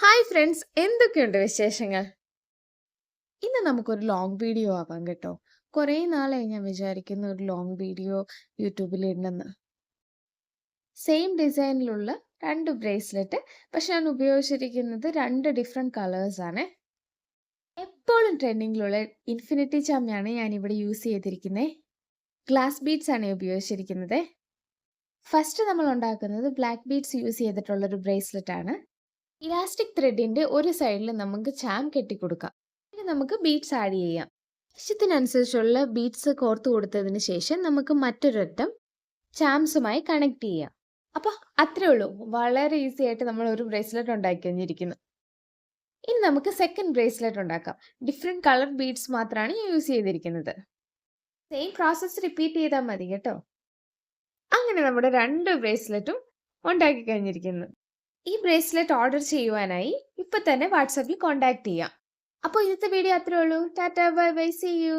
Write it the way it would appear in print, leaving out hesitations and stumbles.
Hi friends, എന്തൊക്കെയുണ്ട് വിശേഷങ്ങൾ? ഇന്ന് നമുക്കൊരു ലോങ് വീഡിയോ ആവാം കേട്ടോ. കുറേ നാളായി ഞാൻ വിചാരിക്കുന്ന ഒരു ലോങ് വീഡിയോ യൂട്യൂബിൽ ഇടണമെന്ന്. സെയിം ഡിസൈനിലുള്ള 2 ബ്രേസ്ലെറ്റ്, പക്ഷെ ഞാൻ ഉപയോഗിച്ചിരിക്കുന്നത് 2 ഡിഫറെൻറ്റ് കളേഴ്സ് ആണ്. എപ്പോഴും ട്രെൻഡിങ്ങിലുള്ള ഇൻഫിനിറ്റി ചാമിയാണ് ഞാൻ ഇവിടെ യൂസ് ചെയ്തിരിക്കുന്നത്. ഗ്ലാസ് ബീഡ്സ് ആണ് ഉപയോഗിച്ചിരിക്കുന്നത്. ഫസ്റ്റ് നമ്മൾ ഉണ്ടാക്കുന്നത് ബ്ലാക്ക് ബീഡ്സ് യൂസ് ചെയ്തിട്ടുള്ളൊരു ബ്രേസ്ലെറ്റ് ആണ്. ഇലാസ്റ്റിക് ത്രെഡിന്റെ ഒരു സൈഡിൽ നമുക്ക് ചാം കെട്ടിക്കൊടുക്കാം. ഇനി നമുക്ക് ബീഡ്സ് ആഡ് ചെയ്യാം. ആവശ്യത്തിനനുസരിച്ചുള്ള ബീഡ്സ് കോർത്ത് കൊടുത്തതിന് ശേഷം നമുക്ക് മറ്റൊരറ്റം ചാംസുമായി കണക്ട് ചെയ്യാം. അപ്പോൾ അത്രേ ഉള്ളൂ. വളരെ ഈസി ആയിട്ട് നമ്മൾ ഒരു ബ്രേസ്ലെറ്റ് ഉണ്ടാക്കി കഴിഞ്ഞിരിക്കുന്നു. ഇനി നമുക്ക് സെക്കൻഡ് ബ്രേസ്ലെറ്റ് ഉണ്ടാക്കാം. ഡിഫറെൻറ്റ് കളർ ബീഡ്സ് മാത്രമാണ് ഞാൻ യൂസ് ചെയ്തിരിക്കുന്നത്. സെയിം പ്രോസസ്സ് റിപ്പീറ്റ് ചെയ്താൽ മതി കേട്ടോ. അങ്ങനെ നമ്മുടെ 2 ബ്രേസ്ലെറ്റും ഉണ്ടാക്കി കഴിഞ്ഞിരിക്കുന്നു. ഈ ബ്രേസ്ലെറ്റ് ഓർഡർ ചെയ്യുവാനായി ഇപ്പൊ തന്നെ വാട്സാപ്പിൽ കോൺടാക്ട് ചെയ്യാം. അപ്പോൾ ഇന്നത്തെ വീഡിയോ അത്രേ ഉള്ളൂ. Tata, bye bye, see U.